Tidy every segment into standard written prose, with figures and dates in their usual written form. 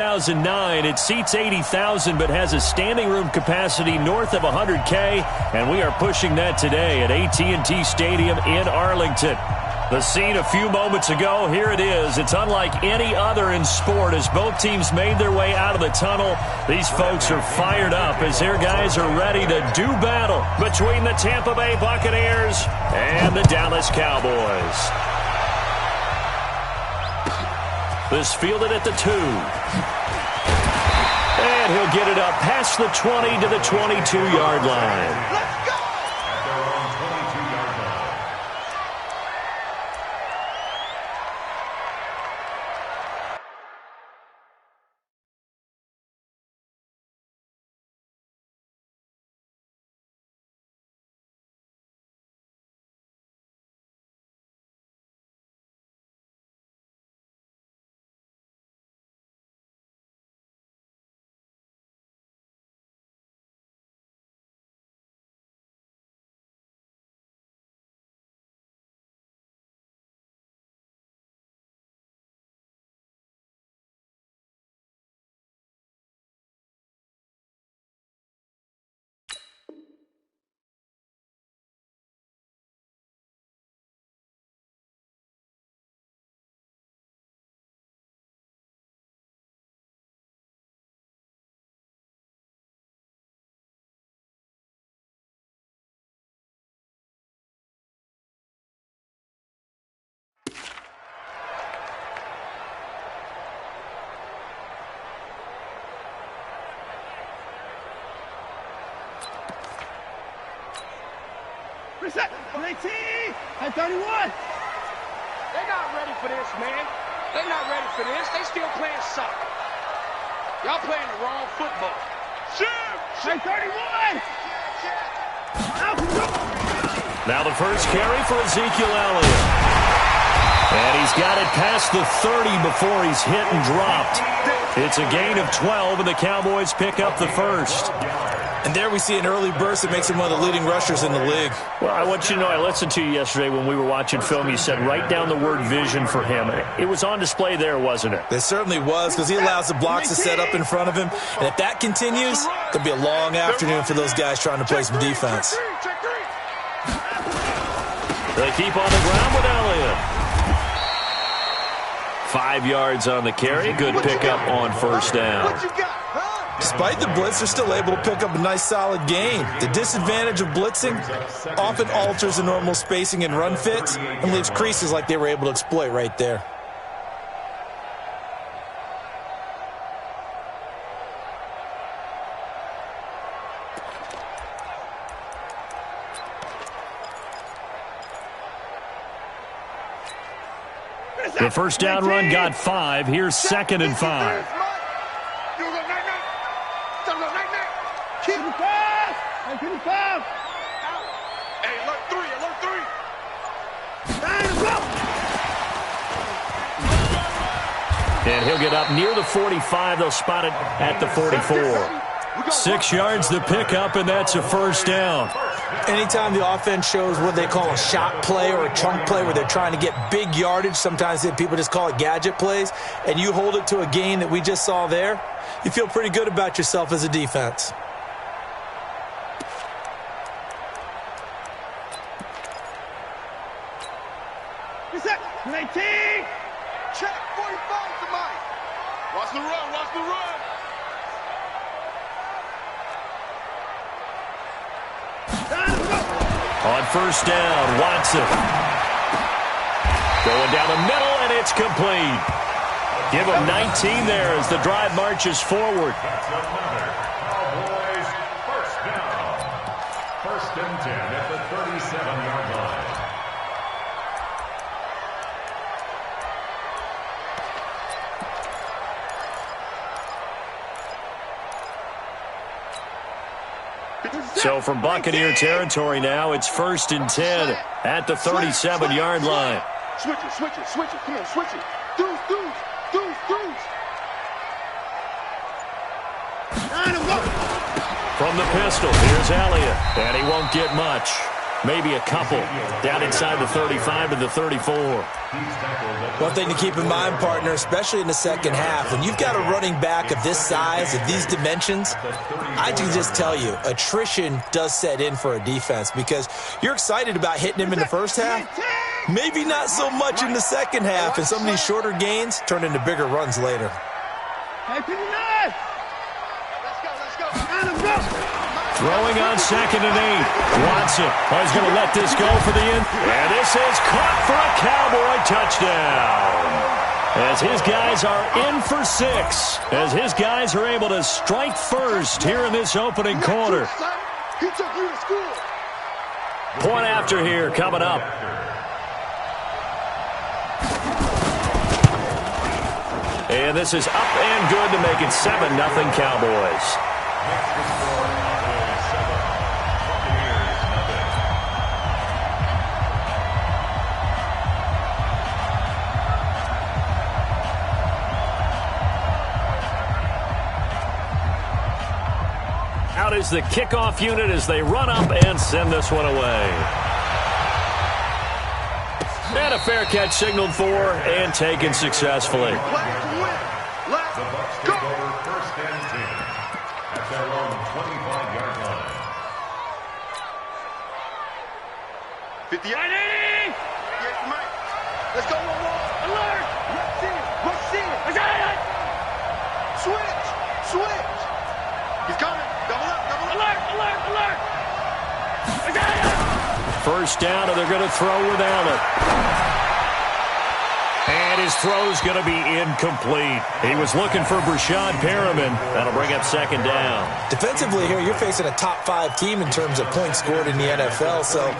2009. It seats 80,000 but has a standing room capacity north of 100K, and we are pushing that today at AT&T Stadium in Arlington. The scene a few moments ago, here it is. It's unlike any other in sport as both teams made their way out of the tunnel. These folks are fired up as their guys are ready to do battle between the Tampa Bay Buccaneers and the Dallas Cowboys. This fielded at the 2. And he'll get it up past the 20 to the 22-yard line. Reset! At 31! They're not ready for this, man. They're not ready for this. They still playing soccer. Y'all playing the wrong football. Shoot! At 31! Now the first carry for Ezekiel Elliott. And he's got it past the 30 before he's hit and dropped. It's a gain of 12, and the Cowboys pick up the first. And there we see an early burst that makes him one of the leading rushers in the league. Well, I want you to know, I listened to you yesterday when we were watching film. You said write down the word vision for him. It was on display there, wasn't it? It certainly was, because he allows the blocks to set up in front of him. And if that continues, it'll be a long afternoon for those guys trying to play some defense. They keep on the ground with Elliott. 5 yards on the carry. Good pickup on first down. Despite the blitz, they're still able to pick up a nice, solid gain. The disadvantage of blitzing often alters the normal spacing and run fits and leaves creases like they were able to exploit right there. The first down run got 5. Here's 2nd and 5. And he'll get up near the 45. They'll spot it at the 44. 6 yards the pickup, and that's a first down. Anytime the offense shows what they call a shot play or a chunk play where they're trying to get big yardage, sometimes people just call it gadget plays, and you hold it to a gain that we just saw there, you feel pretty good about yourself as a defense. Reset! 19! Check 45 to Mike. Watch the run, watch the run. On first down, Watson. Going down the middle, and it's complete. Give him 19 there as the drive marches forward. That's another Cowboys first down. 1st and 10 at the 37-yard line. So from Buccaneer territory now, it's 1st and 10 at the 37-yard line. Switch it, switch it, switch it. Come on, switch it. Deuce, deuce, deuce, deuce. From the pistol, here's Elliott, and he won't get much. maybe a couple. Down inside the 35 to the 34. One thing to keep in mind, partner, especially in the second half, when you've got a running back of this size, of these dimensions, I can just tell you, attrition does set in for a defense because you're excited about hitting him in the first half. Maybe not so much in the second half, and some of these shorter gains turn into bigger runs later. Hey, 59! Let's go. Let's go. Throwing on 2nd and 8. Watson is going to let this go for the end. And this is caught for a Cowboy touchdown. As his guys are in for 6. As his guys are able to strike first here in this opening quarter. He took you to school. Point after here coming up. And this is up and good to make it 7-0 Cowboys. Out is the kickoff unit as they run up and send this one away. And a fair catch signaled for and taken successfully. Let's go. First and 10 at their own 25-yard line. 58. Yes, Mike. Let's go, alert. Let's see it. I got it. Switch. He's coming. Double up. Alert. I got it. First down, and they're going to throw without it. And his throw's going to be incomplete. He was looking for Brashad Perriman. That'll bring up 2nd down. Defensively here, you're facing a top 5 team in terms of points scored in the NFL. So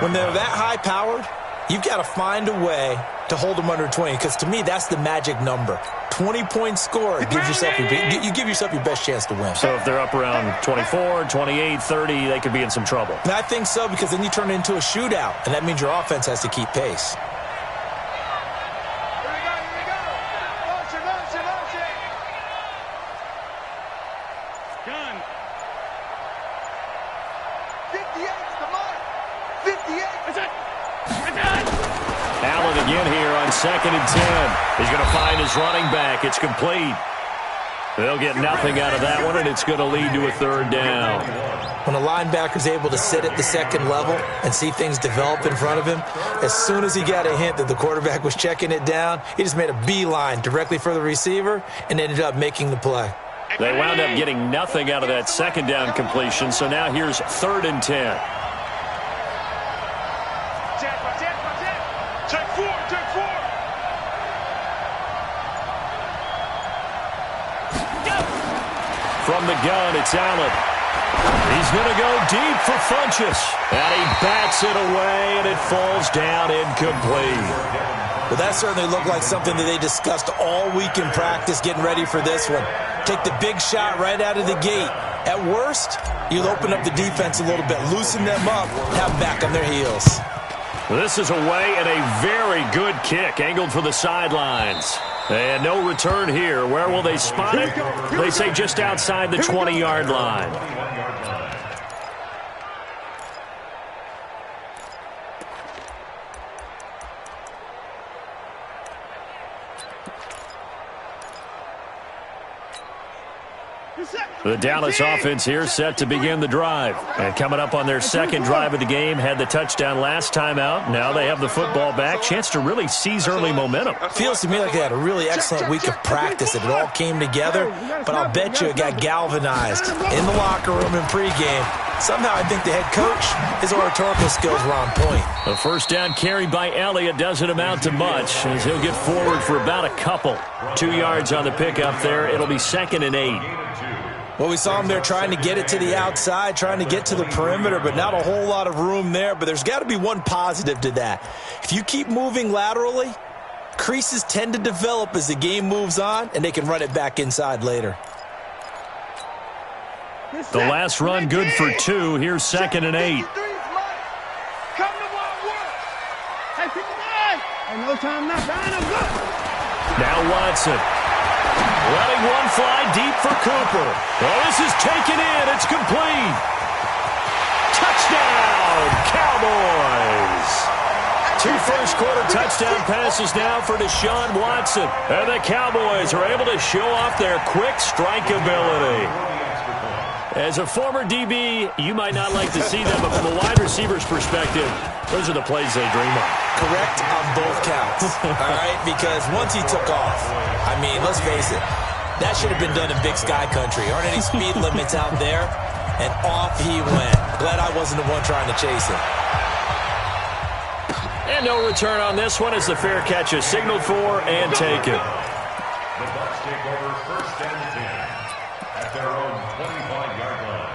when they're that high-powered, you've got to find a way to hold them under 20. Because to me, that's the magic number. 20 points scored gives yourself you give yourself your best chance to win. So if they're up around 24, 28, 30, they could be in some trouble. And I think so, because then you turn it into a shootout, and that means your offense has to keep pace. Here we go. Motion. Gun. 58's the mark. 58. That's it. Allen again here on 2nd and 10. He's going to find his running back. It's complete. They'll get nothing out of that one, and it's going to lead to a 3rd down. When a linebacker's able to sit at the second level and see things develop in front of him, as soon as he got a hint that the quarterback was checking it down, he just made a beeline directly for the receiver and ended up making the play. They wound up getting nothing out of that 2nd down completion, so now here's 3rd and 10. Take four. From the gun, it's Allen. He's going to go deep for Funchess. And he bats it away, and it falls down incomplete. Well, that certainly looked like something that they discussed all week in practice getting ready for this one. Take the big shot right out of the gate. At worst, you'll open up the defense a little bit, loosen them up, and have them back on their heels. This is away and a very good kick, angled for the sidelines. And no return here. Where will they spot it? They say just outside the 20-yard line. The Dallas offense here set to begin the drive. And coming up on their 2nd drive of the game, had the touchdown last time out. Now they have the football back. Chance to really seize early momentum. Feels to me like they had a really excellent week of practice. It all came together, but I'll bet you it got galvanized in the locker room in pregame. Somehow I think the head coach, his oratorical skills were on point. The first down carried by Elliott doesn't amount to much, as he'll get forward for about a couple. 2 yards on the pickup there. It'll be 2nd and 8. Well, we saw him there trying to get it to the outside, trying to get to the perimeter, but not a whole lot of room there. But there's got to be one positive to that. If you keep moving laterally, creases tend to develop as the game moves on, and they can run it back inside later. The last run good for 2. Here's 2nd and 8. Come to one work. Hey, 59. Hey, no time now. Now Watson. Letting one fly deep for Cooper. Well, this is taken in. It's complete. Touchdown, touchdown, Cowboys. 2 first-quarter touchdown passes now for Deshaun Watson. And the Cowboys are able to show off their quick strike ability. As a former DB, you might not like to see them, but from a wide receiver's perspective, those are the plays they dream of. Correct on both counts, all right? Because once he took off, I mean, let's face it, that should have been done in Big Sky Country. Aren't any speed limits out there? And off he went. Glad I wasn't the one trying to chase him. And no return on this one as the fair catch is signaled for and taken. The Bucs take over 1st and 10 at their own 25-yard line.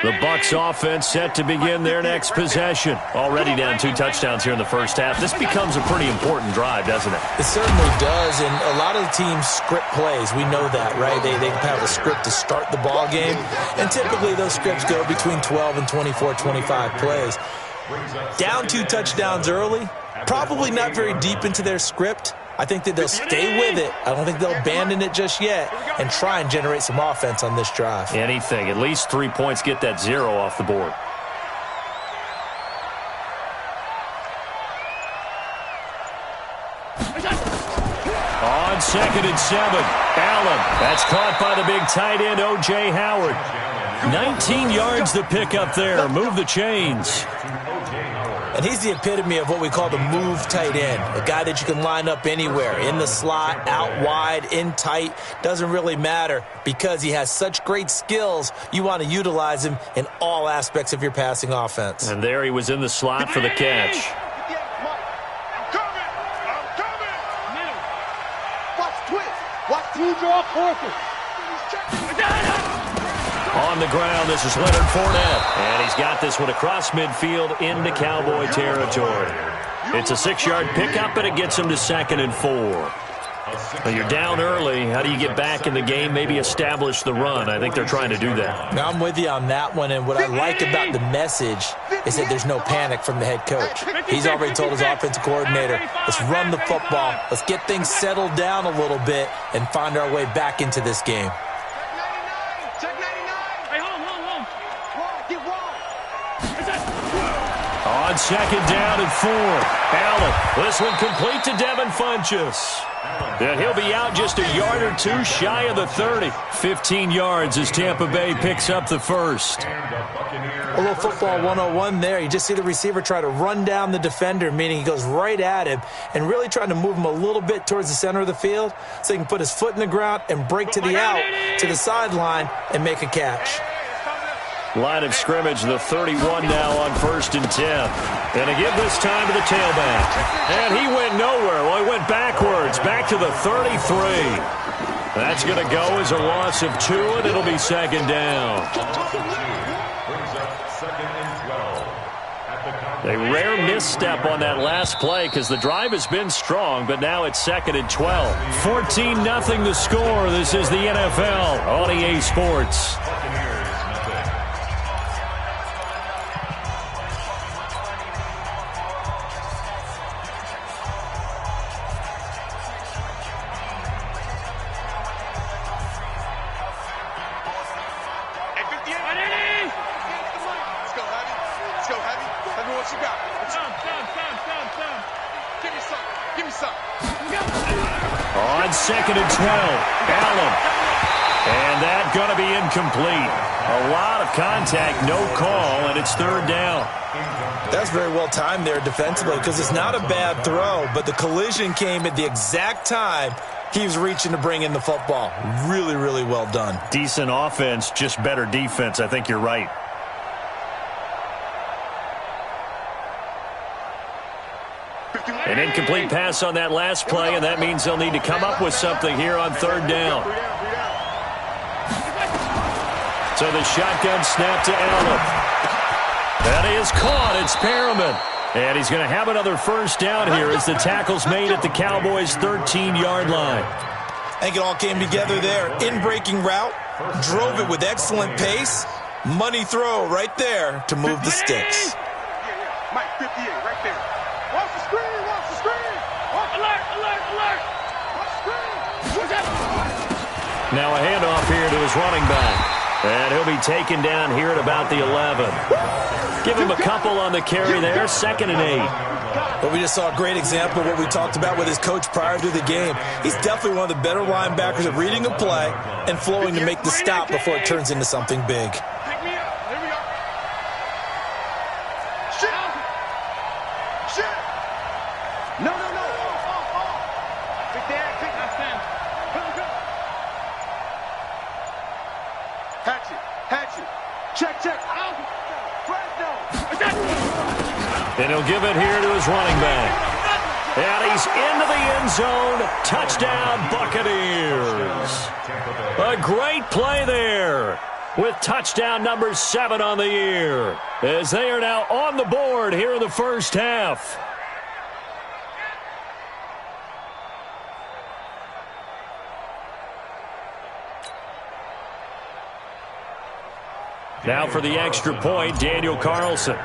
The Bucs offense set to begin their next possession. Already down 2 touchdowns here in the first half. This becomes a pretty important drive, doesn't it? It certainly does, and a lot of the teams script plays. We know that, right? They have a script to start the ball game, and typically those scripts go between 12 and 24, 25 plays. Down 2 touchdowns early, probably not very deep into their script. I think that they'll stay with it. I don't think they'll abandon it just yet and try and generate some offense on this drive. Anything. At least 3 points, get that 0 off the board. On 2nd and 7, Allen. That's caught by the big tight end, O.J. Howard. 19 yards to pick up there. Move the chains. And he's the epitome of what we call the move tight end, a guy that you can line up anywhere, in the slot, out wide, in tight, doesn't really matter because he has such great skills. You want to utilize him in all aspects of your passing offense. And there he was in the slot for the catch. I'm coming. Watch twist. Watch two draw forces. On the ground, this is Leonard Fournette. And he's got this one across midfield into Cowboy territory. It's a 6-yard pickup, and it gets him to 2nd and 4. When you're down early, how do you get back in the game, maybe establish the run? I think they're trying to do that. Now, I'm with you on that one, and what I like about the message is that there's no panic from the head coach. He's already told his offensive coordinator, let's run the football, let's get things settled down a little bit and find our way back into this game. On 2nd down and 4, Allen. This one complete to Devin Funchess. And he'll be out just a yard or 2 shy of the 30. 15 yards as Tampa Bay picks up the first. A little football 101 there. You just see the receiver try to run down the defender, meaning he goes right at him and really trying to move him a little bit towards the center of the field so he can put his foot in the ground and break to the out, to the sideline, and make a catch. Line of scrimmage, the 31 now on 1st and 10. And to give this time to the tailback. And he went nowhere. Well, he went backwards, back to the 33. That's going to go as a loss of 2, and it'll be 2nd down. A rare misstep on that last play because the drive has been strong, but now it's 2nd and 12. 14-0 the score. This is the NFL on EA Sports. On 2nd and 12, Allen. And that going to be incomplete. A lot of contact, no call, and it's 3rd down. That's very well timed there defensively because it's not a bad throw, but the collision came at the exact time he was reaching to bring in the football. Really, really well done. Decent offense, just better defense. I think you're right. An incomplete pass on that last play, and that means they'll need to come up with something here on 3rd down. So the shotgun snap to Allen. That is caught. It's Perriman. And he's going to have another 1st down here as the tackle's made at the Cowboys' 13-yard line. I think it all came together there. In-breaking route, drove it with excellent pace. Money throw right there to move the sticks. Mike, 58, right there. Watch the screen. Watch the screen. Watch alert. Alert. Alert. Watch the screen. What's that? Now a handoff here to his running back. And he'll be taken down here at about the 11. Give him a couple on the carry there, 2nd and 8. But we just saw a great example of what we talked about with his coach prior to the game. He's definitely one of the better linebackers at reading a play and flowing to make the stop before it turns into something big. Pick me up. Here we go. Shit. Shit. No. Big Dad, pick my son. Hatchet. Check. Out. And he'll give it here to his running back. And he's into the end zone. Touchdown, Buccaneers. A great play there with touchdown number 7 on the year, as they are now on the board here in the first half. Now for the extra point, Daniel Carlson.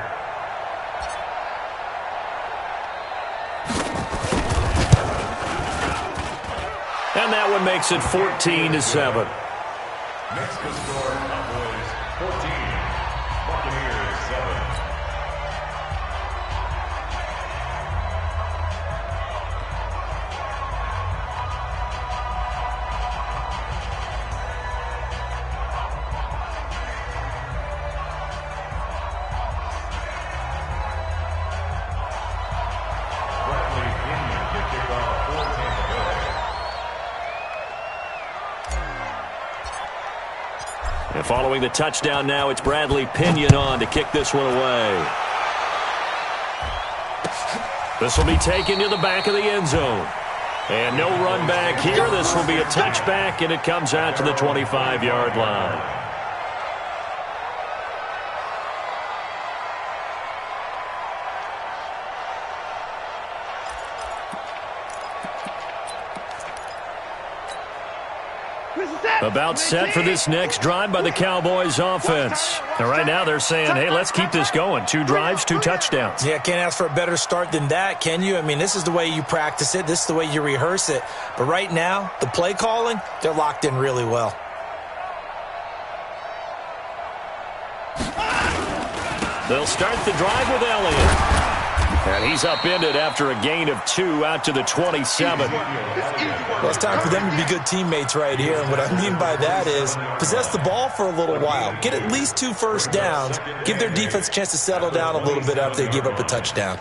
And that one makes it 14-7. Next to score, Cowboys 14, Buccaneers 7. And following the touchdown now, it's Bradley Pinion on to kick this one away. This will be taken to the back of the end zone. And no run back here. This will be a touchback, and it comes out to the 25-yard line. About set for this next drive by the Cowboys offense. And right now they're saying, hey, let's keep this going. 2 drives, 2 touchdowns. Yeah, can't ask for a better start than that, can you? I mean, this is the way you practice it. This is the way you rehearse it. But right now, the play calling, they're locked in really well. They'll start the drive with Elliott. And he's upended after a gain of 2 out to the 27. Well, it's time for them to be good teammates right here. And what I mean by that is possess the ball for a little while. Get at least 2 first downs. Give their defense a chance to settle down a little bit after they give up a touchdown.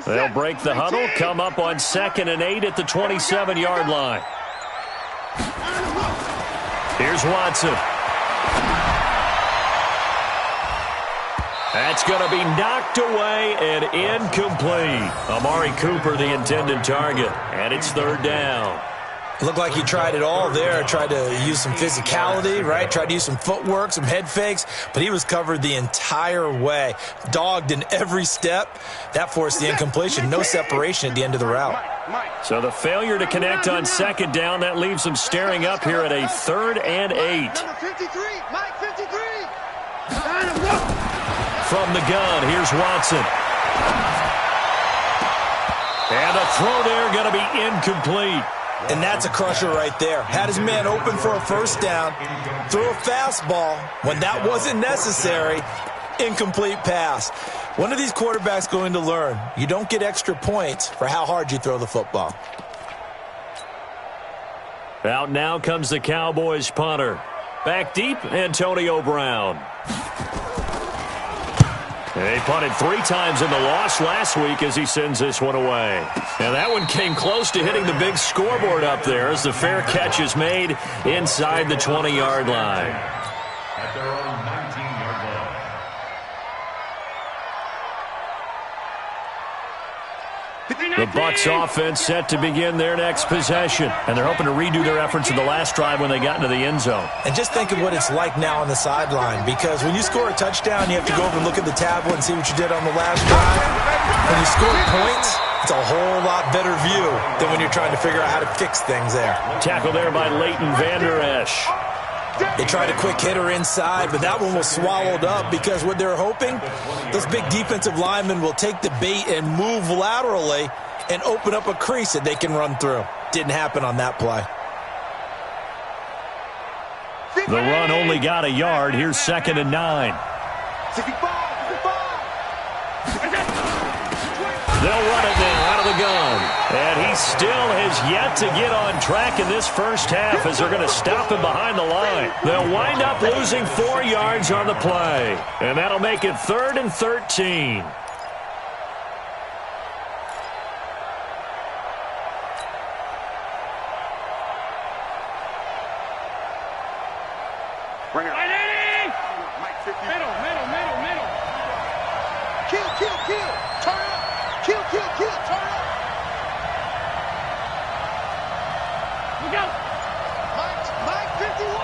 They'll break the huddle, come up on 2nd and 8 at the 27-yard line. Here's Watson. That's going to be knocked away and incomplete. Amari Cooper, the intended target, and it's 3rd down. Looked like he tried it all there. Tried to use some physicality, right? Tried to use some footwork, some head fakes, but he was covered the entire way. Dogged in every step. That forced the incompletion. No separation at the end of the route. So the failure to connect on 2nd down, that leaves them staring up here at a 3rd and 8. Number 53, Mike 53. From the gun, here's Watson. And a throw there going to be incomplete. And that's a crusher right there. Had his man open for a first down, threw a fastball when that wasn't necessary, incomplete pass. When are these quarterbacks going to learn? You don't get extra points for how hard you throw the football. Out now comes the Cowboys punter. Back deep, Antonio Brown. They punted 3 times in the loss last week as he sends this one away. And that one came close to hitting the big scoreboard up there as the fair catch is made inside the 20-yard line. At their own 19-yard The Bucs offense set to begin their next possession, and they're hoping to redo their efforts in the last drive when they got into the end zone. And just think of what it's like now on the sideline, because when you score a touchdown, you have to go over and look at the tablet and see what you did on the last drive. When you score points, it's a whole lot better view than when you're trying to figure out how to fix things there. Tackle there by Leighton Vander Esch. They tried a quick hitter inside, but that one was swallowed up because what they're hoping, those big defensive linemen will take the bait and move laterally and open up a crease that they can run through. Didn't happen on that play. The run only got a yard. Here's 2nd and 9. They'll run it now out of the gun. And he still has yet to get on track in this first half as they're going to stop him behind the line. They'll wind up losing 4 yards on the play. And that'll make it 3rd and 13. Bring it. Middle. Kill. Turn up. Kill. Turn up. Look out. Mike 51.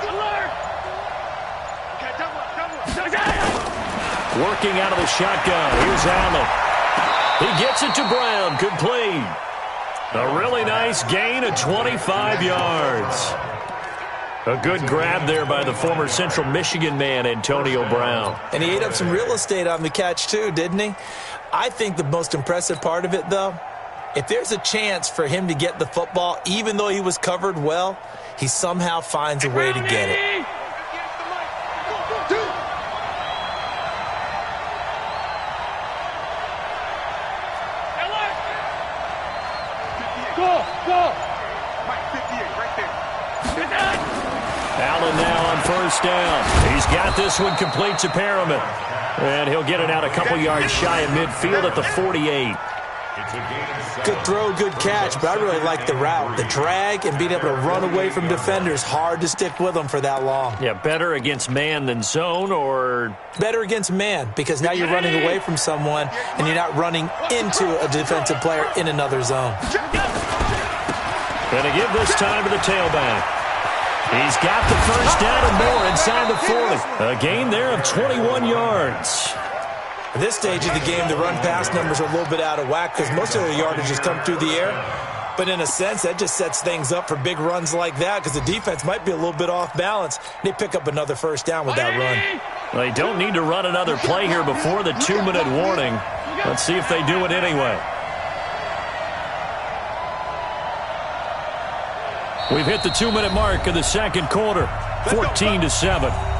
Alert. Okay, double up. Working out of the shotgun. Here's Allen. He gets it to Brown. Complete. A really nice gain of 25 yards. A good grab there by the former Central Michigan man, Antonio Brown. And he ate up some real estate on the catch too, didn't he? I think the most impressive part of it, though, if there's a chance for him to get the football, even though he was covered well, he somehow finds a way to get it. Go. Mike 58 right there. Allen now on first down. He's got this one complete to Perriman. And he'll get it out a couple yards shy of midfield at the 48. Good throw, good catch, but I really like the route. The drag and being able to run away from defenders, hard to stick with them for that long. Yeah, better against man than zone, or? Better against man, because now you're running away from someone and you're not running into a defensive player in another zone. Going to give this time to the tailback. He's got the first down and more inside the 40. A gain there of 21 yards. At this stage of the game, the run-pass numbers are a little bit out of whack because most of the yardage has come through the air. But in a sense, that just sets things up for big runs like that because the defense might be a little bit off balance. They pick up another first down with that run. They don't need to run another play here before the 2-minute warning. Let's see if they do it anyway. We've hit the 2-minute mark of the second quarter, 14-7.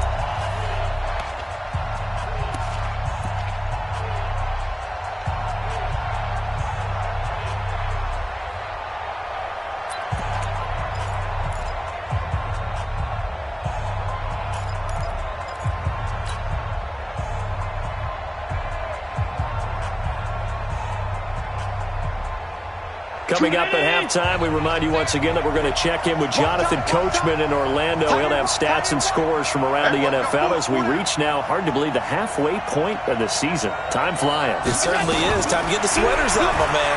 Coming up at halftime, we remind you once again that we're going to check in with Jonathan Coachman in Orlando. He'll have stats and scores from around the NFL as we reach now, hard to believe, the halfway point of the season. Time flying. It certainly is. Time to get the sweaters out, my man.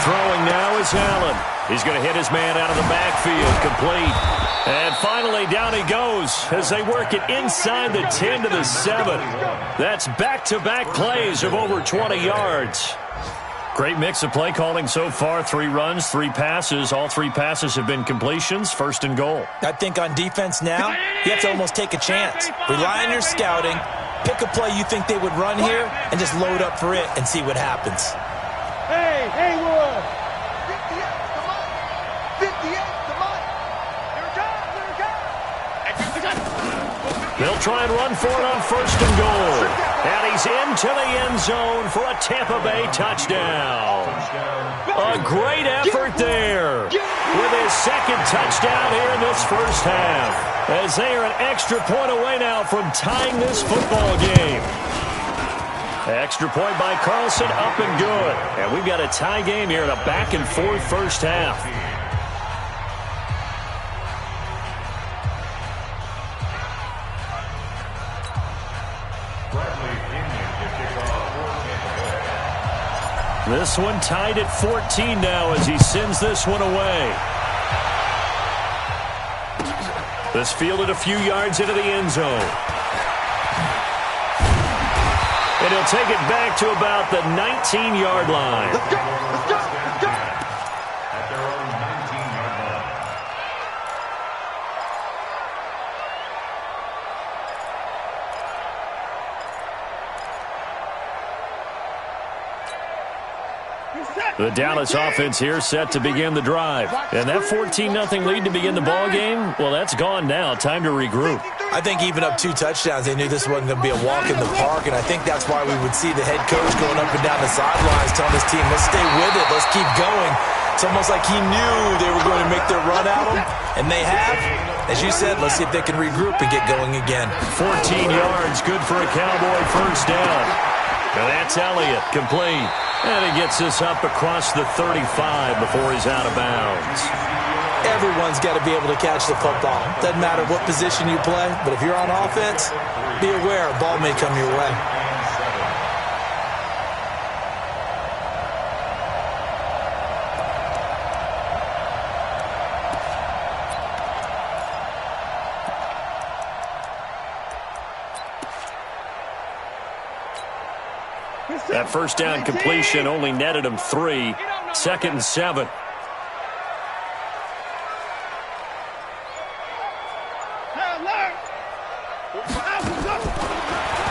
Throwing now is Allen. He's going to hit his man out of the backfield, complete. And finally, down he goes as they work it inside the 10 to the 7. That's back-to-back plays of over 20 yards. Great mix of play calling so far. 3 runs, 3 passes. All 3 passes have been completions. 1st and goal. I think on defense now, you have to almost take a chance. Rely on your scouting. Pick a play you think they would run here and just load up for it and see what happens. Hey, Haywood. 58, come on. They'll try and run for it on 1st and goal. And he's into the end zone for a Tampa Bay touchdown. A great effort there with his 2nd touchdown here in this first half. As they are an extra point away now from tying this football game. Extra point by Carlson, up and good. And we've got a tie game here in a back-and-forth first half. This one tied at 14 now as he sends this one away. This fielded a few yards into the end zone. And he'll take it back to about the 19-yard line. Let's go, let's go, let's go. At their own 19-yard line. The Dallas offense here set to begin the drive. And that 14-0 lead to begin the ball game, well, that's gone now. Time to regroup. I think even up 2 touchdowns, they knew this wasn't going to be a walk in the park, and I think that's why we would see the head coach going up and down the sidelines telling his team, let's stay with it, let's keep going. It's almost like he knew they were going to make their run at him, and they have. As you said, let's see if they can regroup and get going again. 14 yards, good for a Cowboy first down. And that's Elliott, complete. And he gets this up across the 35 before he's out of bounds. Everyone's got to be able to catch the football. Doesn't matter what position you play, but if you're on offense, be aware a ball may come your way. That first down completion only netted him 3. 2nd and 7.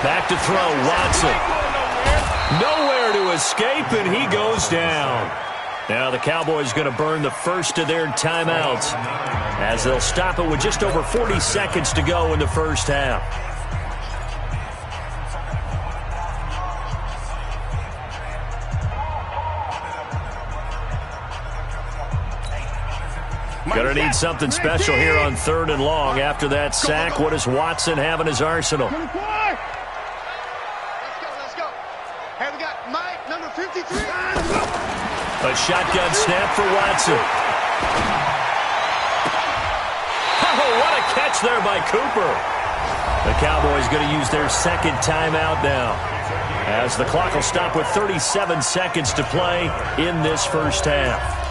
Back to throw, Watson. Nowhere to escape, and he goes down. Now the Cowboys going to burn the first of their timeouts as they'll stop it with just over 40 seconds to go in the first half. Going to need something special here on 3rd and long. After that sack, what does Watson have in his arsenal? Let's go. Hey, we got Mike, number 53. A shotgun snap for Watson. Oh, what a catch there by Cooper. The Cowboys going to use their 2nd timeout now, as the clock will stop with 37 seconds to play in this first half.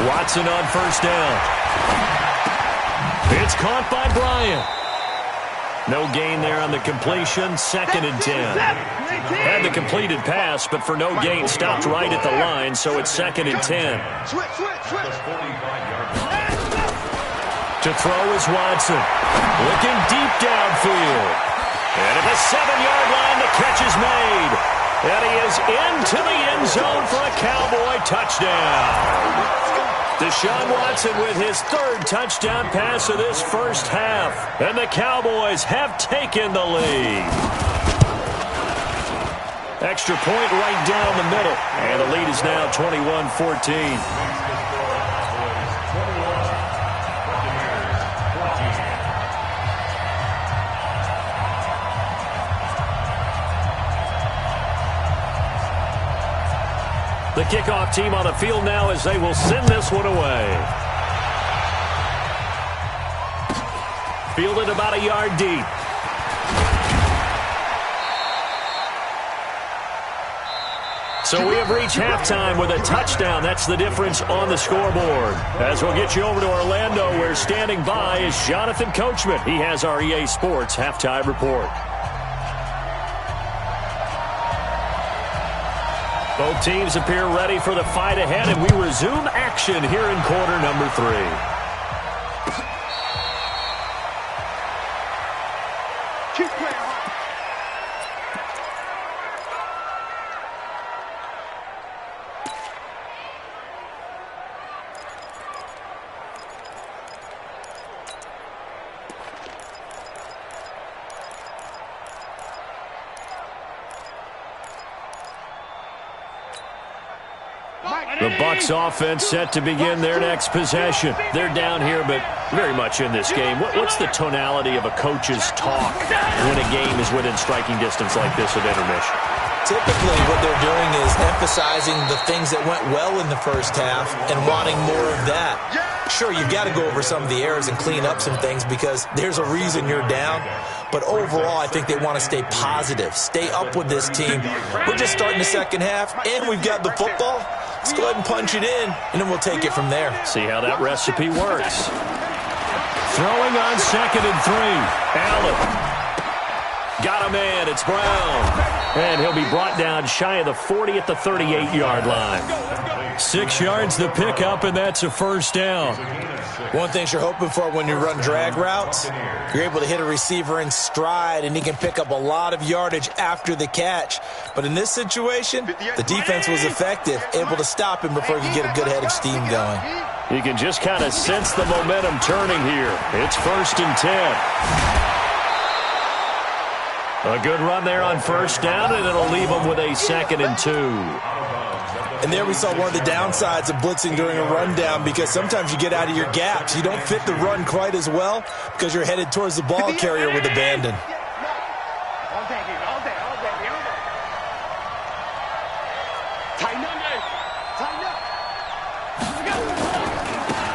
Watson on first down. It's caught by Bryant. No gain there on the completion. 2nd and 10. Had the completed pass, but for no gain, stopped right at the line, so it's 2nd and 10. Switch. To throw is Watson. Looking deep downfield. And at the 7-yard line, the catch is made. And he is into the end zone for a Cowboy touchdown. Deshaun Watson with his 3rd touchdown pass of this first half. And the Cowboys have taken the lead. Extra point right down the middle. And the lead is now 21-14. The kickoff team on the field now as they will send this one away. Fielded about a yard deep. So we have reached halftime with a touchdown. That's the difference on the scoreboard. As we'll get you over to Orlando, where standing by is Jonathan Coachman. He has our EA Sports halftime report. Both teams appear ready for the fight ahead, and we resume action here in quarter number 3. Keep playing hard. Mike, The Bucs offense set to begin their next possession. They're down here, but very much in this game. What's the tonality of a coach's talk when a game is within striking distance like this at intermission? Typically, what they're doing is emphasizing the things that went well in the first half and wanting more of that. Sure, you've got to go over some of the errors and clean up some things because there's a reason you're down. But overall, I think they want to stay positive, stay up with this team. We're just starting the second half, and we've got the football. Let's go ahead and punch it in, and then we'll take it from there. See how that recipe works. Throwing on 2nd and 3. Allen. Got a man. It's Brown. And he'll be brought down shy of the 40 at the 38-yard line. 6 yards the pickup, and that's a first down. One thing you're hoping for when you run drag routes, you're able to hit a receiver in stride, and he can pick up a lot of yardage after the catch. But in this situation, the defense was effective, able to stop him before he could get a good head of steam going. You can just kind of sense the momentum turning here. It's 1st and 10. A good run there on first down, and it'll leave them with a 2nd and 2. And there we saw one of the downsides of blitzing during a rundown because sometimes you get out of your gaps. You don't fit the run quite as well because you're headed towards the ball carrier with abandon.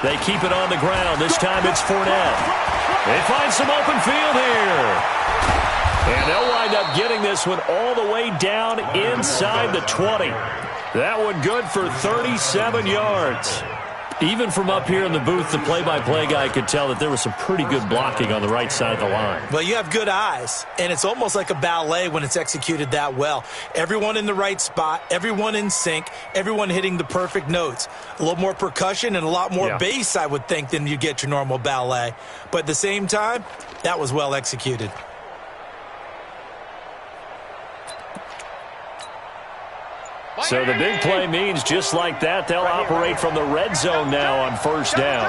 They keep it on the ground. This time it's Fournette. They find some open field here. And they'll wind up getting this one all the way down inside the 20. That one good for 37 yards. Even from up here in the booth, the play-by-play guy could tell that there was some pretty good blocking on the right side of the line. Well, you have good eyes, and it's almost like a ballet when it's executed that well. Everyone in the right spot, everyone in sync, everyone hitting the perfect notes. A little more percussion and a lot more bass, I would think, than you get your normal ballet. But at the same time, that was well executed. So the big play means just like that, they'll operate from the red zone now on first down.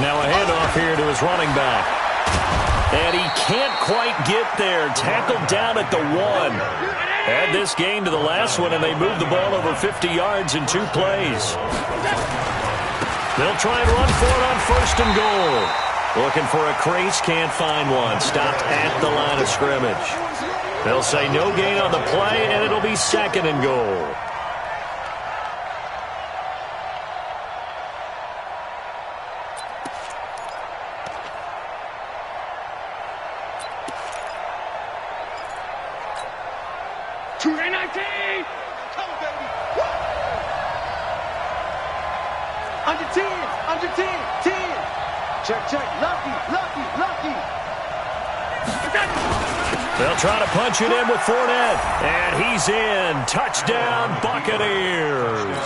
Now a handoff here to his running back. And he can't quite get there. Tackled down at the 1. Add this game to the last one, and they move the ball over 50 yards in 2 plays. They'll try and run for it on 1st and goal. Looking for a crease, can't find one. Stopped at the line of scrimmage. They'll say no gain on the play, and it'll be 2nd and goal. Under 10, under 10, 10. Check, check, lucky. They'll try to punch it in with Fournette. And he's in. Touchdown, Buccaneers.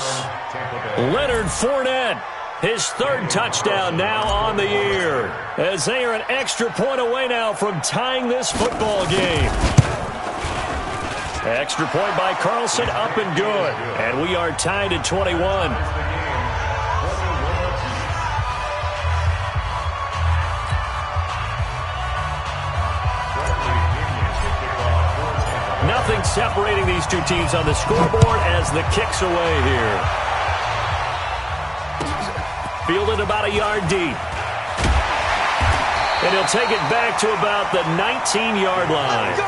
Leonard Fournette, his 3rd touchdown now on the year, as they are an extra point away now from tying this football game. Extra point by Carlson, up and good. And we are tied at 21. Nothing separating these two teams on the scoreboard as the kick's away here. Fielded about a yard deep. And he'll take it back to about the 19-yard line.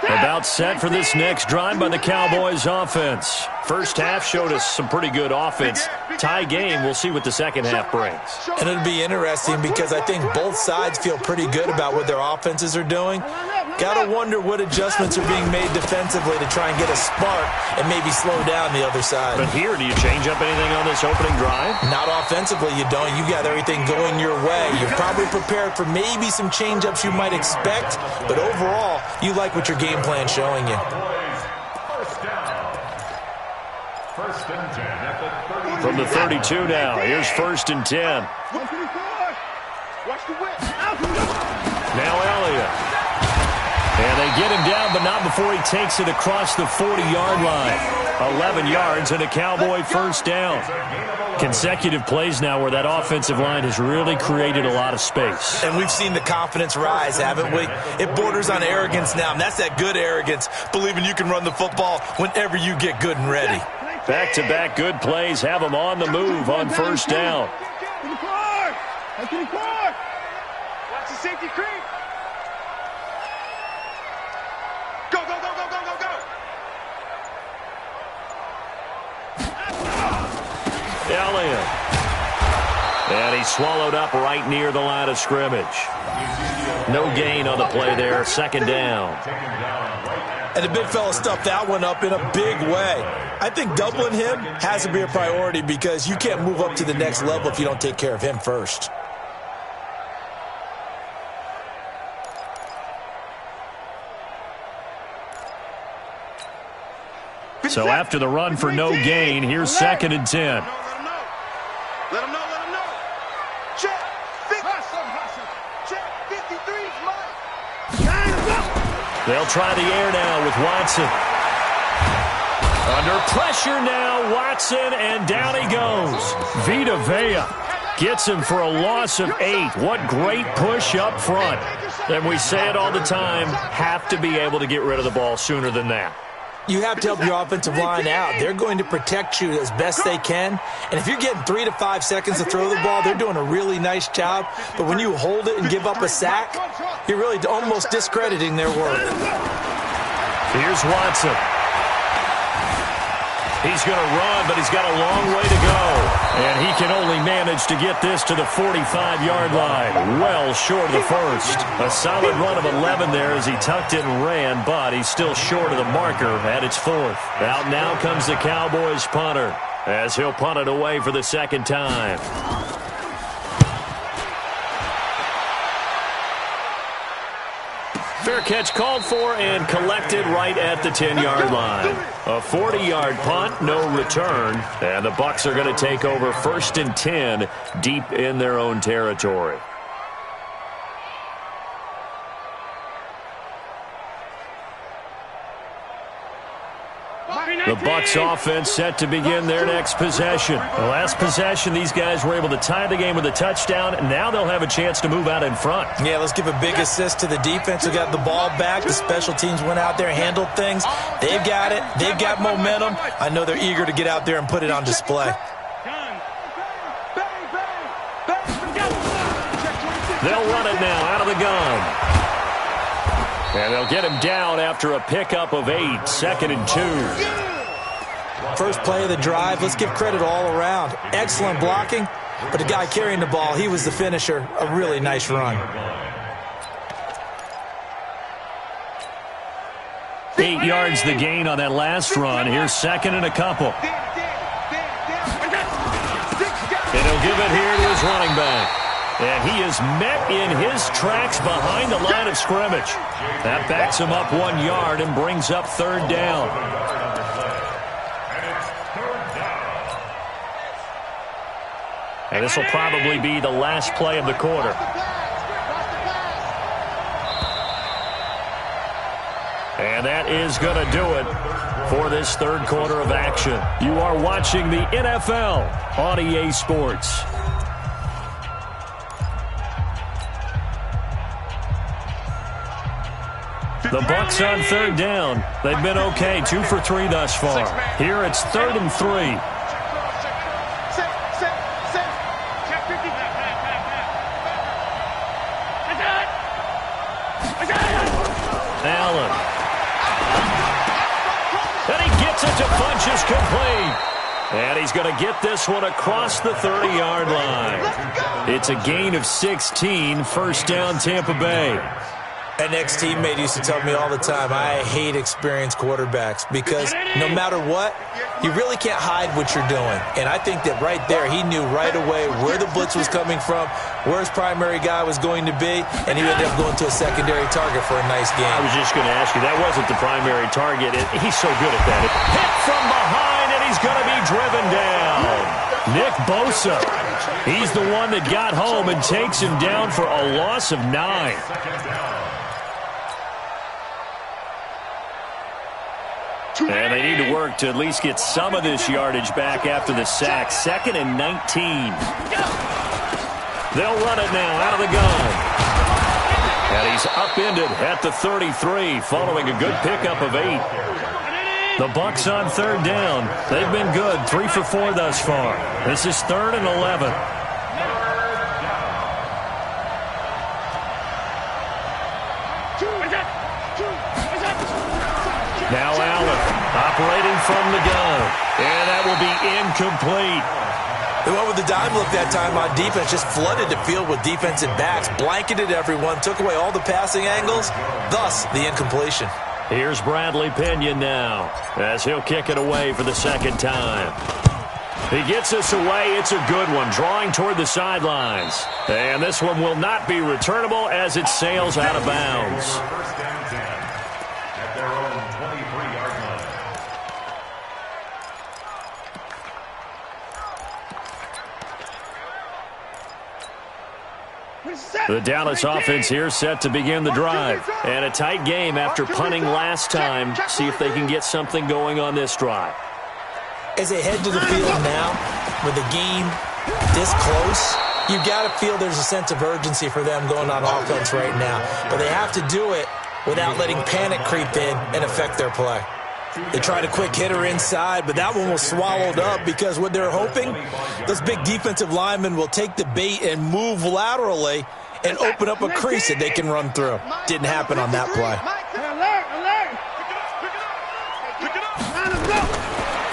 About set for this next drive by the Cowboys offense. First half showed us some pretty good offense. Tie game, we'll see what the second half brings. And it'll be interesting because I think both sides feel pretty good about what their offenses are doing. Got to wonder what adjustments are being made defensively to try and get a spark and maybe slow down the other side. But here, do you change up anything on this opening drive? Not offensively, you don't. You got everything going your way. You're probably prepared for maybe some change-ups you might expect, but overall, you like what your game plan's showing you. From the 32 now, here's 1st and 10. Now Elliott. And they get him down, but not before he takes it across the 40-yard line. 11 yards and a Cowboy first down. Consecutive plays now where that offensive line has really created a lot of space. And we've seen the confidence rise, haven't we? It borders on arrogance now, and that's that good arrogance, believing you can run the football whenever you get good and ready. Back-to-back good plays have them on the move on first down. Watch the safety creep. Go, go, go, go, go, go, go. Elliott. And he's swallowed up right near the line of scrimmage. No gain on the play there, second down. And the big fella stuffed that one up in a big way. I think doubling him has to be a priority because you can't move up to the next level if you don't take care of him first. So after the run for no gain, here's second and 10. Let him know, let him know. Check, 50. Check, 53's mine. They'll try the air now with Watson. Under pressure now, Watson, and down he goes. Vita Vea gets him for a loss of 8. What great push up front. And we say it all the time, have to be able to get rid of the ball sooner than that. You have to help your offensive line out. They're going to protect you as best they can. And if you're getting 3 to 5 seconds to throw the ball, they're doing a really nice job. But when you hold it and give up a sack, you're really almost discrediting their work. Here's Watson. He's going to run, but he's got a long way to go. And he can only manage to get this to the 45-yard line. Well short of the first. A solid run of 11 there as he tucked it and ran, but he's still short of the marker at its 4th. Out now comes the Cowboys punter as he'll punt it away for the second time. Fair catch called for and collected right at the 10-yard line. A 40-yard punt, no return, and the Bucs are going to take over first and 10 deep in their own territory. The Bucs offense set to begin their next possession. The last possession, these guys were able to tie the game with a touchdown, and now they'll have a chance to move out in front. Yeah, let's give a big assist to the defense who got the ball back. The special teams went out there, handled things. They've got it. They've got momentum. I know they're eager to get out there and put it on display. They'll run it now out of the gun. And they'll get him down after a pickup of 8, second and 2. First play of the drive, let's give credit all around. Excellent blocking, but the guy carrying the ball, he was the finisher. A really nice run. 8 yards the gain on that last run. Here's second and a couple. And he'll give it here to his running back. And he is met in his tracks behind the line of scrimmage. That backs him up 1 yard and brings up third down. And this will probably be the last play of the quarter. And that is going to do it for this third quarter of action. You are watching the NFL on EA Sports. The Bucs on third down. They've been okay, 2 for 3 thus far. Here it's third and 3. Allen. And he gets it to Funchess complete. And he's going to get this one across the 30-yard line. It's a gain of 16, first down Tampa Bay. An ex-teammate used to tell me all the time, I hate experienced quarterbacks because no matter what, you really can't hide what you're doing. And I think that right there, he knew right away where the blitz was coming from, where his primary guy was going to be, and he ended up going to a secondary target for a nice game. I was just going to ask you, that wasn't the primary target. He's so good at that. Hit from behind, and he's going to be driven down. Nick Bosa, he's the one that got home and takes him down for a loss of 9. And they need to work to at least get some of this yardage back after the sack. 2nd and 19. They'll run it now out of the gun. And he's upended at the 33 following a good pickup of 8. The Bucs on 3rd down. They've been good, 3 for 4 thus far. This is 3rd and 11. Now Allen operating from the gun. And that will be incomplete. They went with the dime look that time on defense, just flooded the field with defensive backs, blanketed everyone, took away all the passing angles, thus the incompletion. Here's Bradley Pinion now as he'll kick it away for the 2nd time. He gets this away. It's a good one, drawing toward the sidelines. And this one will not be returnable as it sails out of bounds. First down 10 at their own 23-yard line. The Dallas offense here set to begin the drive. And a tight game after punting last time. See if they can get something going on this drive. As they head to the field now, with the game this close, you've got to feel there's a sense of urgency for them going on offense right now. But they have to do it without letting panic creep in and affect their play. They tried a quick hitter inside, but that one was swallowed up because what they're hoping, those big defensive linemen will take the bait and move laterally and open up a crease that they can run through. Didn't happen on that play.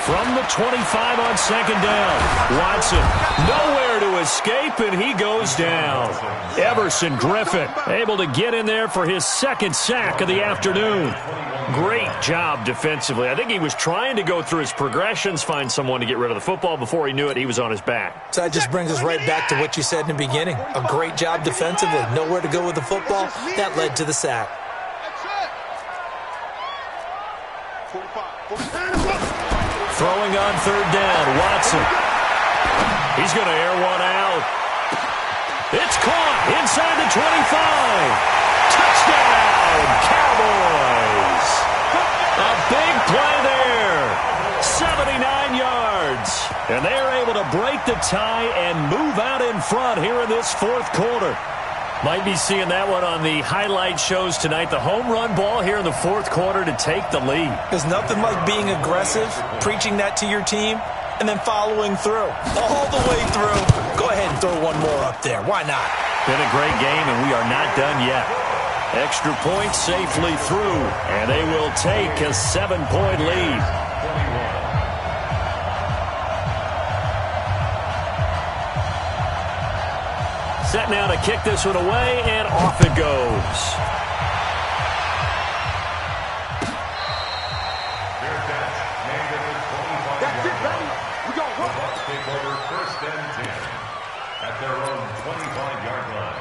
From the 25 on 2nd down, Watson nowhere to escape, and he goes down. Everson Griffin able to get in there for his 2nd sack of the afternoon. Great job defensively. I think he was trying to go through his progressions, find someone to get rid of the football. Before he knew it, he was on his back. So that just brings us right back to what you said in the beginning. A great job defensively. Nowhere to go with the football. That led to the sack. Throwing on 3rd down, Watson. He's going to air one out. It's caught inside the 25. Touchdown, Cowboys. A big play there. 79 yards. And they are able to break the tie and move out in front here in this 4th quarter. Might be seeing that one on the highlight shows tonight. The home run ball here in the 4th quarter to take the lead. There's nothing like being aggressive, preaching that to your team, and then following through. All the way through. Go ahead and throw one more up there. Why not? Been a great game, and we are not done yet. Extra point safely through, and they will take a 7-point lead. Set now to kick this one away, and off it goes. That's it, baby. We gon' run. Bucs take over 1st and 10 at their own 25-yard line.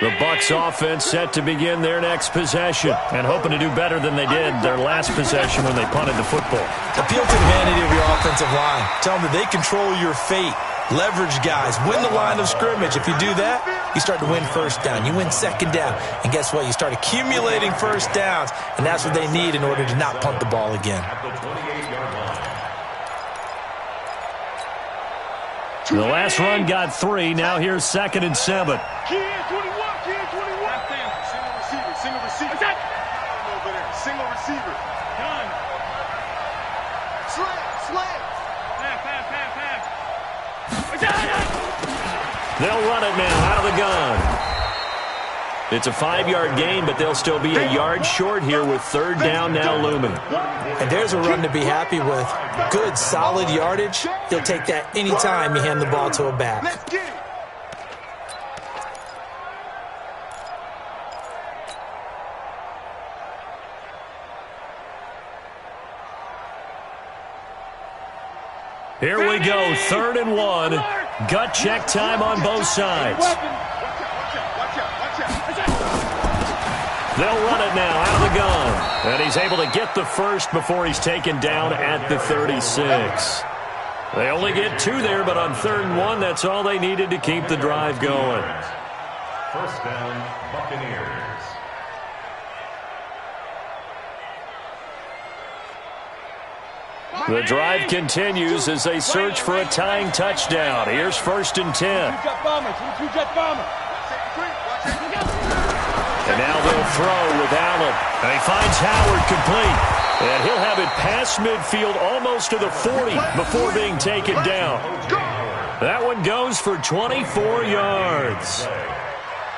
The Bucs offense set to begin their next possession and hoping to do better than they did their last possession when they punted the football. Appeal to the vanity of your offensive line. Tell them that they control your fate. Leverage guys. Win the line of scrimmage. If you do that, you start to win 1st down. You win 2nd down. And guess what? You start accumulating 1st downs. And that's what they need in order to not punt the ball again. At the 28-yard line. The last run got 3. Now here's 2nd and 7. Single receiver. Over there. Single receiver. Done. Slam. They'll run it now out of the gun. It's a 5-yard gain, but they'll still be a yard short here with 3rd down now looming. And there's a run to be happy with. Good, solid yardage. You'll take that anytime you hand the ball to a back. Let's get it. Here we go, 3rd and 1. Gut check time on both sides. They'll run it now out of the gun. And he's able to get the first before he's taken down at the 36. They only get 2 there, but on 3rd and 1, that's all they needed to keep the drive going. First down, Buccaneers. The drive continues as they search for a tying touchdown. Here's 1st and 10. And now they'll throw with Allen. And he finds Howard complete. And he'll have it past midfield almost to the 40 before being taken down. That one goes for 24 yards.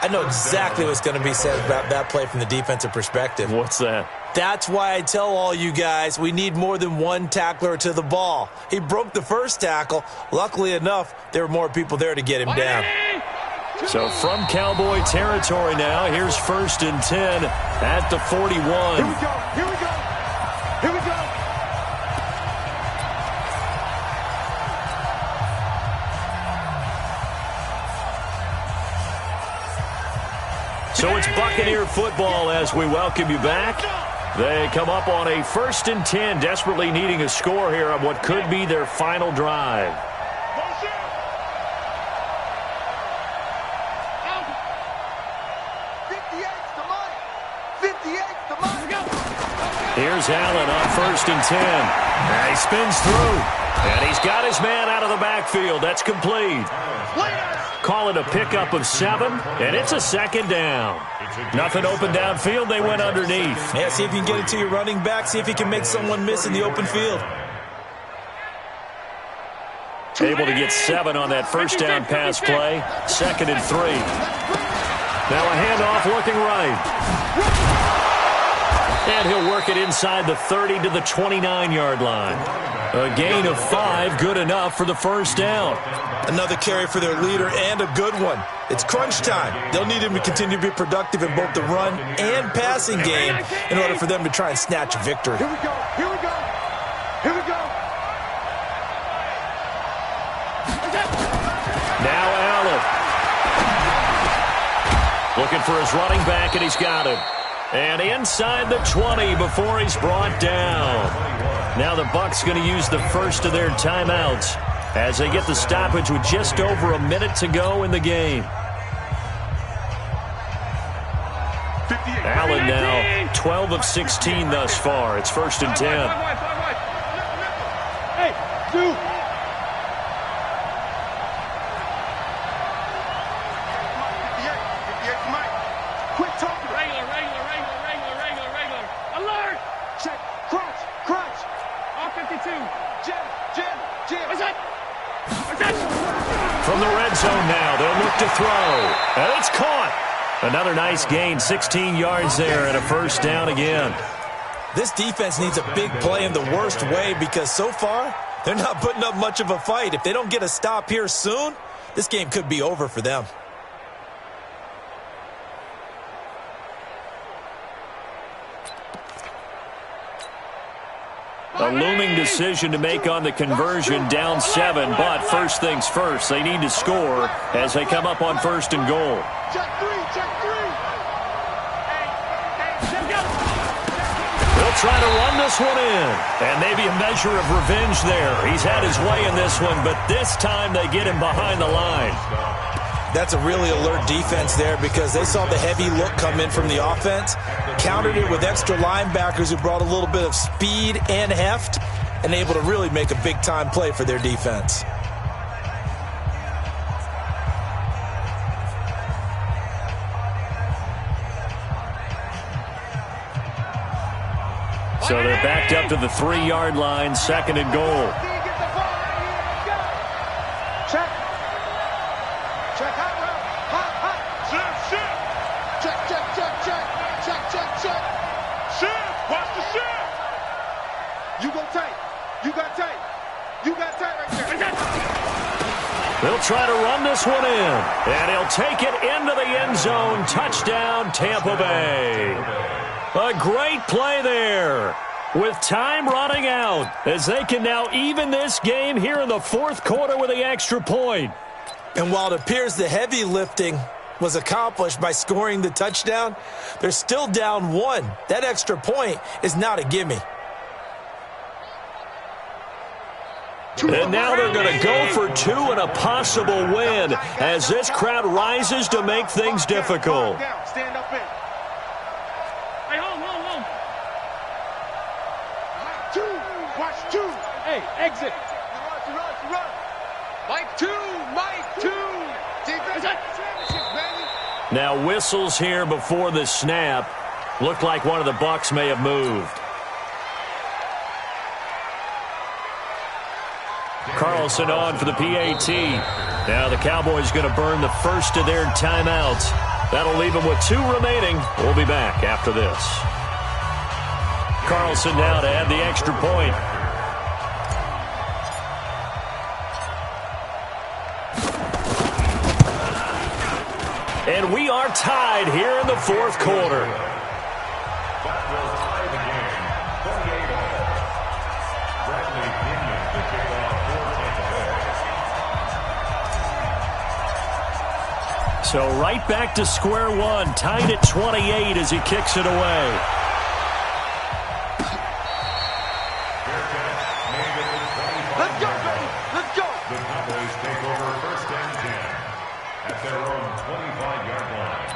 I know exactly what's going to be said about that play from the defensive perspective. What's that? That's why I tell all you guys we need more than one tackler to the ball. He broke the first tackle. Luckily enough, there were more people there to get him down. So from Cowboy territory now, here's 1st and 10 at the 41. Here we go. Here we go. Here we go. So it's Buccaneer football as we welcome you back. They come up on a 1st and 10, desperately needing a score here on what could be their final drive. Here's Allen on 1st and 10. And he spins through. And he's got his man out of the backfield. That's complete. Call it a pickup of 7, and it's a 2nd down. Nothing open downfield. They went underneath. Yeah, see if you can get it to your running back. See if you can make someone miss in the open field. Able to get 7 on that 1st down pass play. 2nd and 3. Now a handoff looking right. And he'll work it inside the 30 to the 29-yard line. A gain of 5, good enough for the 1st down. Another carry for their leader and a good one. It's crunch time. They'll need him to continue to be productive in both the run and passing game in order for them to try and snatch a victory. Here we go. Here we go. Here we go. Now Allen. Looking for his running back, and he's got him. And inside the 20 before he's brought down. Now the Bucs going to use the first of their timeouts as they get the stoppage with just over a minute to go in the game. Allen now 12 of 16 thus far. It's 1st and 10. Hey, dude. 58, Mike. Quit talking. Regular. Alert. Check. Crunch. All 52. Jim. What's that? From the red zone now, they'll look to throw. And it's caught. Another nice gain, 16 yards there, and a 1st down again. This defense needs a big play in the worst way because so far, they're not putting up much of a fight. If they don't get a stop here soon, this game could be over for them. A looming decision to make on the conversion, down 7, but first things first, they need to score as they come up on 1st and goal. Check 3. They'll try to run this one in, and maybe a measure of revenge there. He's had his way in this one, but this time they get him behind the line. That's a really alert defense there because they saw the heavy look come in from the offense, countered it with extra linebackers who brought a little bit of speed and heft, and able to really make a big-time play for their defense. So they're backed up to the 3-yard line, 2nd and goal. Check hot route. Hot. Check. Shift. Watch the shift. You go tight. You got tight right there. They'll try to run this one in, and he'll take it into the end zone. Touchdown, Tampa Bay. A great play there with time running out as they can now even this game here in the 4th quarter with the extra point. And while it appears the heavy lifting was accomplished by scoring the touchdown. They're still down 1. That extra point is not a gimme. And now they're going to go for 2 and a possible win as this crowd rises to make things difficult. Stand up in. Hey, hold. 2. Watch 2. Hey, exit. Run. Mike 2. Defense championship, baby. Now whistles here before the snap. Looked like one of the Bucs may have moved. Carlson on for the PAT. Now the Cowboys going to burn the first of their timeouts. That'll leave them with 2 remaining. We'll be back after this. Carlson now to add the extra point. And we are tied here in the 4th quarter. That will tie the game. 28-all. Bradley Pinion to kick off for Tampa Bay. So right back to square one, tied at 28 as he kicks it away. Let's go, baby. Let's go. The Cowboys take over 1st and 10 at their own 25-yard line.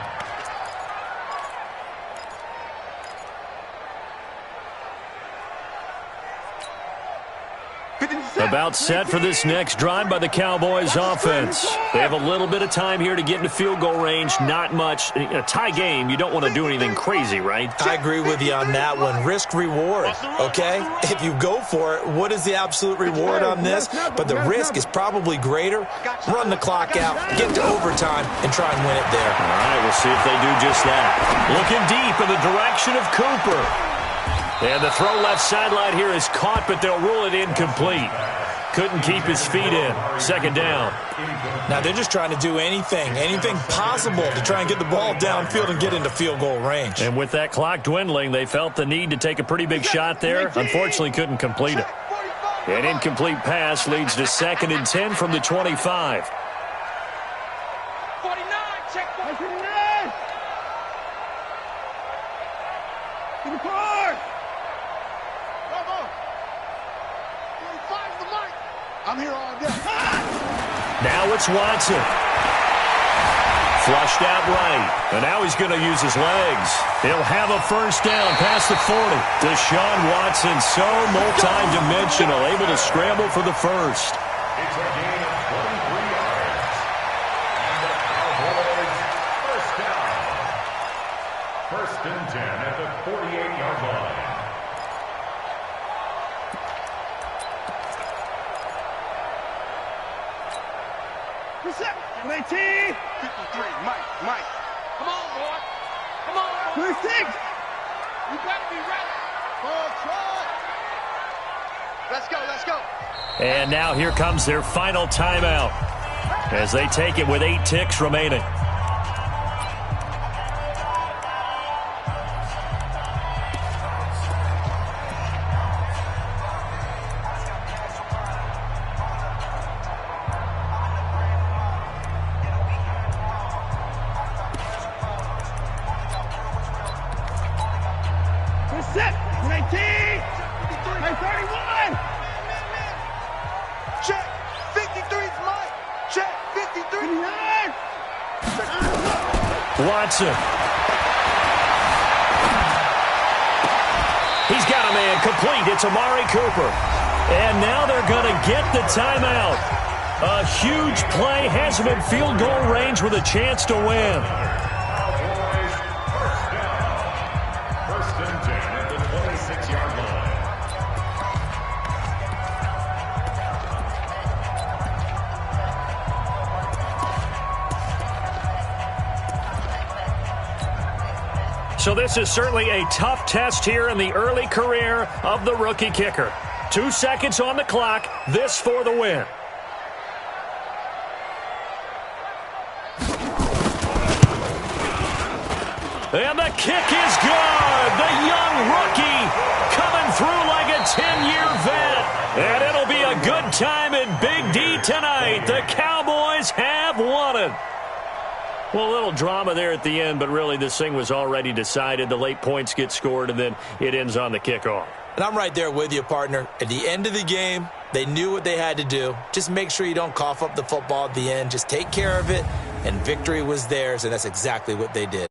About set for this next drive by the Cowboys offense. They have a little bit of time here to get into field goal range. Not much. In a tie game, you don't want to do anything crazy, right? I agree with you on that one. Risk reward, okay? If you go for it, what is the absolute reward on this? But the risk is probably greater. Run the clock out, get to overtime, and try and win it there. All right, we'll see if they do just that. Looking deep in the direction of Cooper. And the throw left sideline here is caught, but they'll rule it incomplete. Couldn't keep his feet in. 2nd down. Now they're just trying to do anything possible to try and get the ball downfield and get into field goal range. And with that clock dwindling, they felt the need to take a pretty big shot there. Unfortunately, couldn't complete it. An incomplete pass leads to 2nd and 10 from the 25. 49, check 49. To the car. Come on. 45's the mark. I'm here all day. Now it's Watson. Flushed out right. And now he's going to use his legs. He'll have a 1st down past the 40. Deshaun Watson, so multi-dimensional, able to scramble for the first. It's a gain of 23 yards. And the Cowboys 1st down. 1st and 10 at the 48-yard line. Reset. 19. 53, Mike. Come on, boy. Come on. 26. You better be ready. Ball try. Let's go. And now here comes their final timeout as they take it with 8 ticks remaining. Reset. 19. 31. Check. 53's Mike. Check. 53. 59. Watson. He's got a man complete. It's Amari Cooper. And now they're going to get the timeout. A huge play has him in field goal range with a chance to win. Cowboys 1st down. 1st and 10 at the 26-yard line. So this is certainly a tough test here in the early career of the rookie kicker. 2 seconds on the clock. This for the win. And the kick is good. The young rookie coming through like a 10-year vet. And it'll be a good time in Big D tonight. The Cowboys have won it. Well, a little drama there at the end, but really this thing was already decided. The late points get scored, and then it ends on the kickoff. And I'm right there with you, partner. At the end of the game, they knew what they had to do. Just make sure you don't cough up the football at the end. Just take care of it, and victory was theirs, and that's exactly what they did.